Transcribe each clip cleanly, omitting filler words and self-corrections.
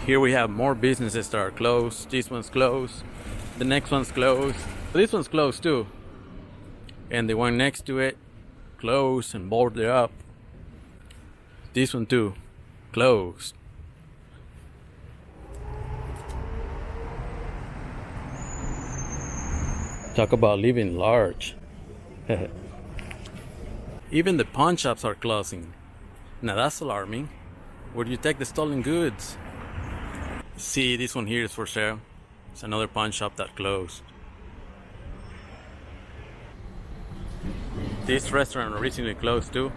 Here we have more businesses that are closed. This one's closed. The next one's closed. This one's closed too. And the one next to it, closed and boarded up. This one too, closed. Talk about living large. Even the pawn shops are closing. Now that's alarming. Where do you take the stolen goods? See, this one here is for sale. It's another pawn shop that closed. This restaurant originally closed too.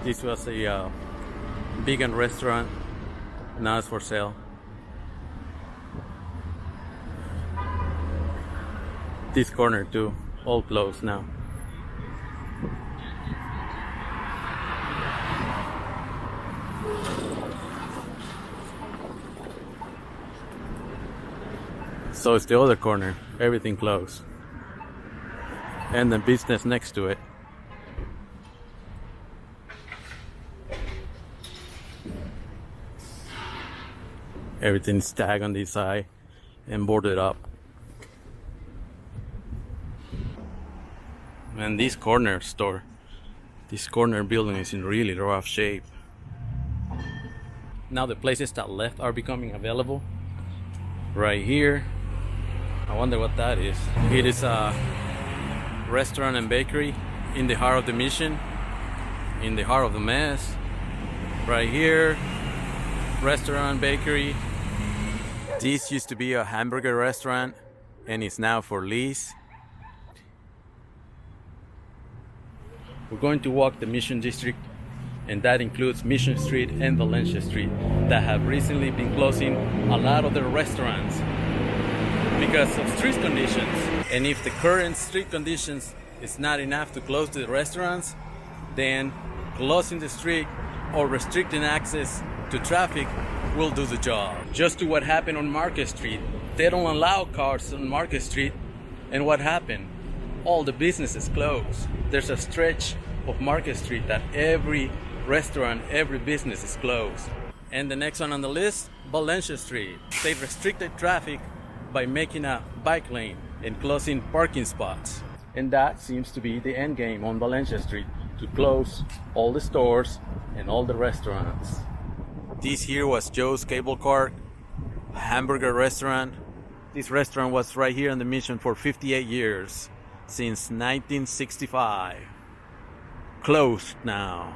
This was a vegan restaurant. Now it's for sale. This corner too, all closed now. So it's the other corner, everything closed. And the business next to it. Everything's tagged on this side and boarded up. And this corner store, this corner building is in really rough shape. Now the places that left are becoming available. Right here, I wonder what that is. It is a restaurant and bakery in the heart of the Mission, in the heart of the mess. Right here, restaurant, bakery. This used to be a hamburger restaurant and it's now for lease. We're going to walk the Mission District, and that includes Mission Street and Valencia Street that have recently been closing a lot of their restaurants because of street conditions. And if the current street conditions is not enough to close the restaurants, then closing the street or restricting access to traffic will do the job. Just to what happened on Market Street. They don't allow cars on Market Street, and what happened? All the businesses closed. There's a stretch of Market Street that every restaurant, every business is closed. And the next one on the list, Valencia Street. They restricted traffic by making a bike lane and closing parking spots. And that seems to be the end game on Valencia Street, to close all the stores and all the restaurants. This here was Joe's Cable Car, a hamburger restaurant. This restaurant was right here on the Mission for 58 years, since 1965. Closed now.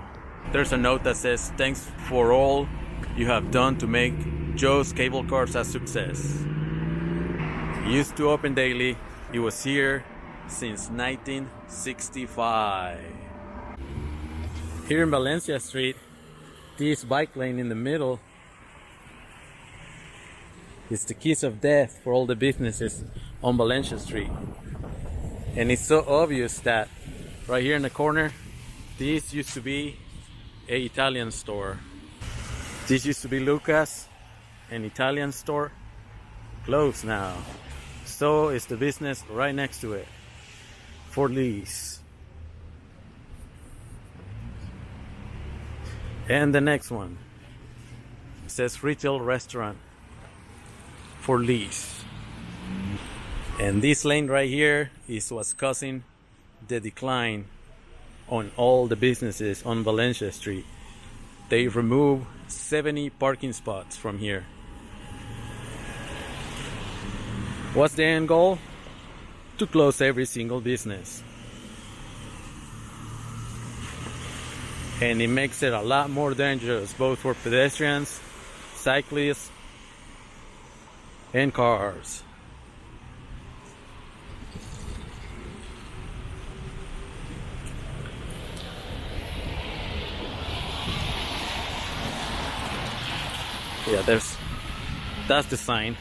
There's a note that says, "Thanks for all you have done to make Joe's Cable Cars a success." It used to open daily. It was here since 1965. Here in Valencia Street, this bike lane in the middle is the kiss of death for all the businesses on Valencia Street. And it's so obvious that right here in the corner, this used to be an Italian store. This used to be Lucas, an Italian store. Closed now. So is the business right next to it, for lease. And the next one says retail restaurant, for lease. And this lane right here is what's causing the decline on all the businesses on Valencia Street. They removed 70 parking spots from here. What's the end goal? To close every single business. And it makes it a lot more dangerous, both for pedestrians, cyclists, and cars. Yeah, that's the sign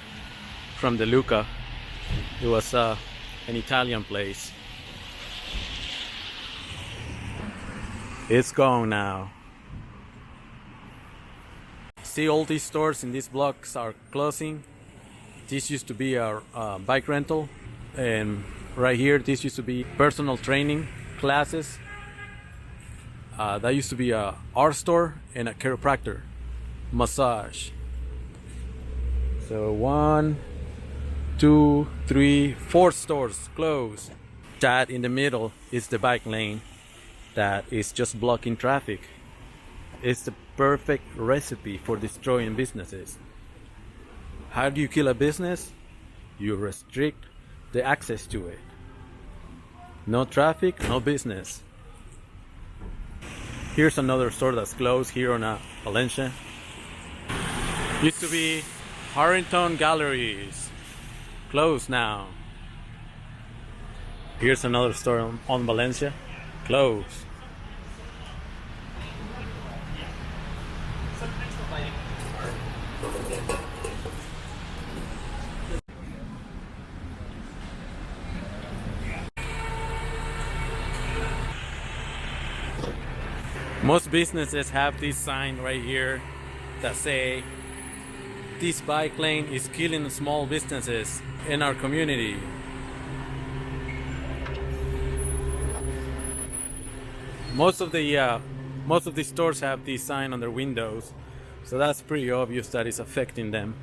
from the Luca. It was an Italian place. It's gone now. See, all these stores in these blocks are closing. This used to be a bike rental, and right here this used to be personal training classes. That used to be a art store and a chiropractor, massage. So 1, 2, 3, 4 stores closed. That in the middle is the bike lane that is just blocking traffic. It's the perfect recipe for destroying businesses. How do you kill a business? You restrict the access to it. No traffic, no business. Here's another store that's closed here on Valencia. Used to be Harrington Galleries. Closed now. Here's another store on Valencia. Closed. Most businesses have this sign right here that say, "This bike lane is killing small businesses in our community." Most of the stores have this sign on their windows, so that's pretty obvious that it's affecting them.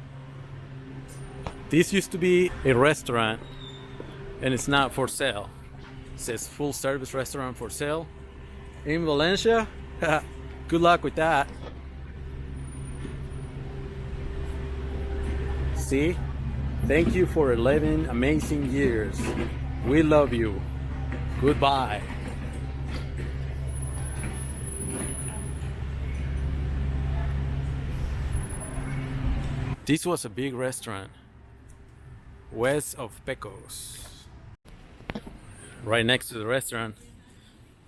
This used to be a restaurant, and it's not for sale. It says full service restaurant for sale in Valencia. Good luck with that. See? Thank you for 11 amazing years. We love you. Goodbye. This was a big restaurant west of Pecos. Right next to the restaurant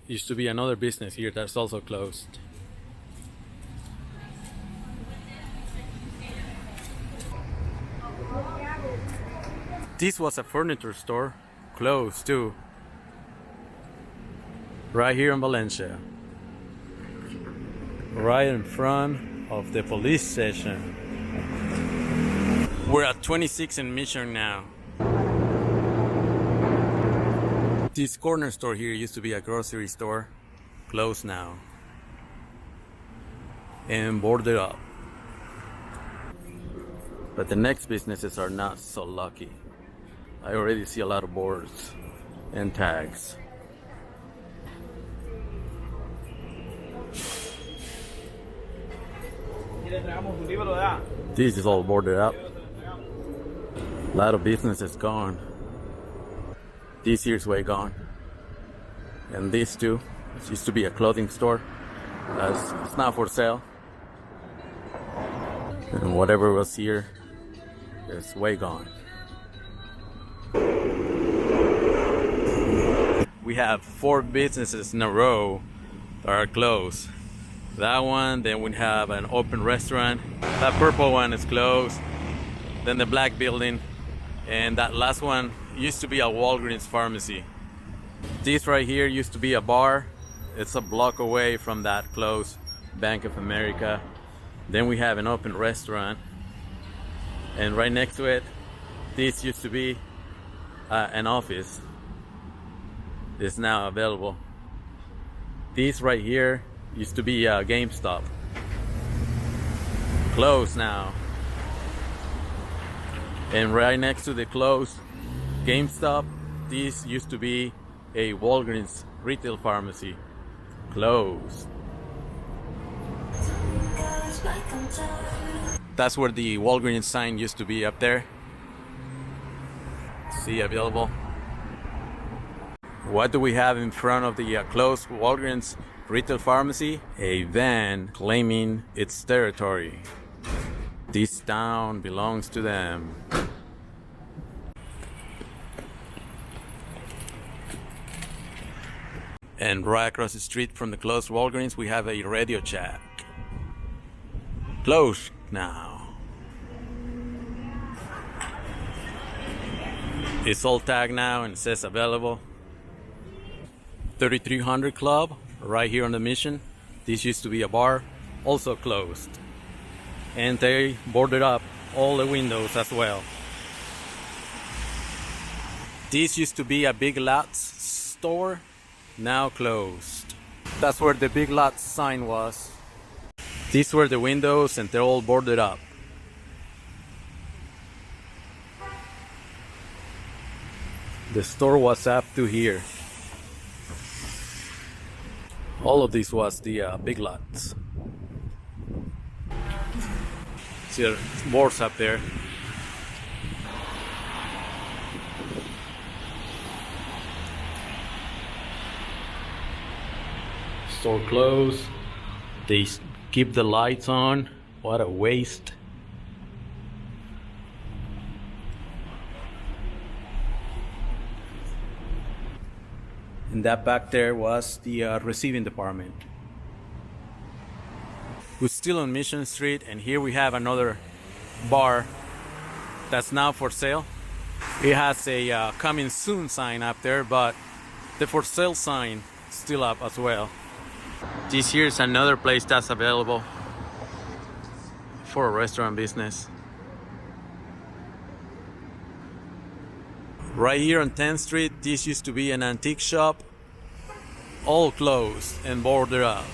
used to be another business here that's also closed. This was a furniture store, closed too. Right here in Valencia. Right in front of the police station. We're at 26 and Mission now. This corner store here used to be a grocery store, closed now, and boarded up. But the next businesses are not so lucky. I already see a lot of boards and tags. This is all boarded up. A lot of businesses gone. This here's way gone. And this too. It used to be a clothing store. It's not for sale. And whatever was here is way gone. We have 4 businesses in a row that are closed. That one, then we have an open restaurant. That purple one is closed. Then the black building. And that last one used to be a Walgreens pharmacy. This right here used to be a bar. It's a block away from that closed Bank of America. Then we have an open restaurant. And right next to it, this used to be an office. It's now available. This right here used to be a GameStop. Closed now. And right next to the closed GameStop, this used to be a Walgreens retail pharmacy. Closed. That's where the Walgreens sign used to be, up there. See, available. What do we have in front of the closed Walgreens retail pharmacy? A van claiming its territory. This town belongs to them. And right across the street from the closed Walgreens, we have a Radio Shack. Closed now. It's all tagged now and it says available. 3300 Club, right here on the Mission. This used to be a bar, also closed. And they boarded up all the windows as well. This used to be a Big Lots store, now closed. That's where the Big Lots sign was. These were the windows and they're all boarded up. The store was up to here. All of this was the big lots. See the boards up there. Store closed. They keep the lights on. What a waste. And that back there was the receiving department. We're still on Mission Street, and here we have another bar that's now for sale. It has a coming soon sign up there, but the for sale sign is still up as well. This here is another place that's available for a restaurant business. Right here on 10th Street, this used to be an antique shop, all closed and boarded up.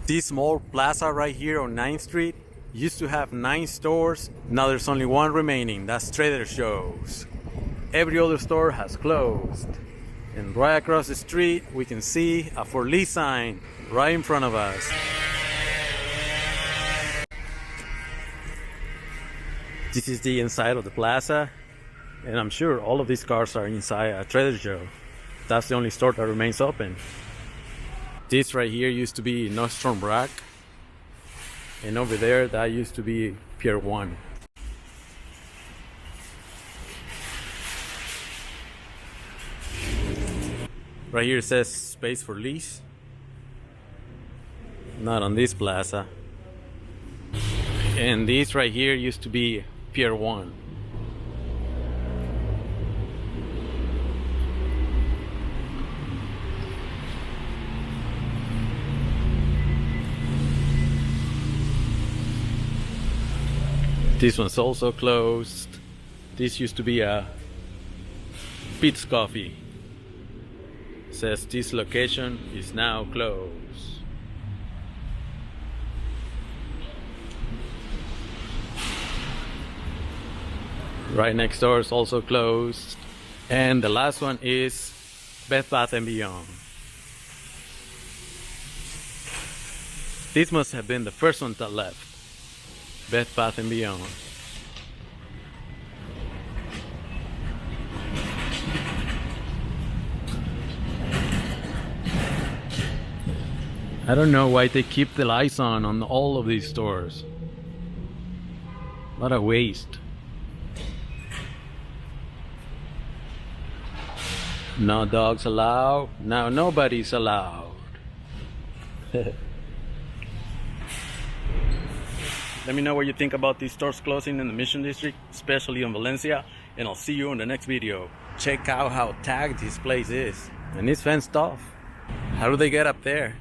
This small plaza right here on 9th Street used to have 9 stores. Now there's only one remaining, that's Trader Joe's. Every other store has closed. And right across the street, we can see a for lease sign right in front of us. This is the inside of the plaza, and I'm sure all of these cars are inside a Trader Joe. That's the only store that remains open. This right here used to be Nostrum Brack, and over there that used to be Pier 1. Right here it says space for lease. Not on this plaza. And this right here used to be Pier 1. This one's also closed. This used to be a Pete's Coffee. It says this location is now closed. Right next door is also closed. And the last one is Bed Bath & Beyond. This must have been the first one that left. Bed Bath & Beyond. I don't know why they keep the lights on all of these stores. What a waste. No dogs allowed. Now nobody's allowed. Let me know what you think about these stores closing in the Mission District, especially in Valencia, and I'll see you in the next video. Check out how tagged this place is. And it's fenced off. How do they get up there?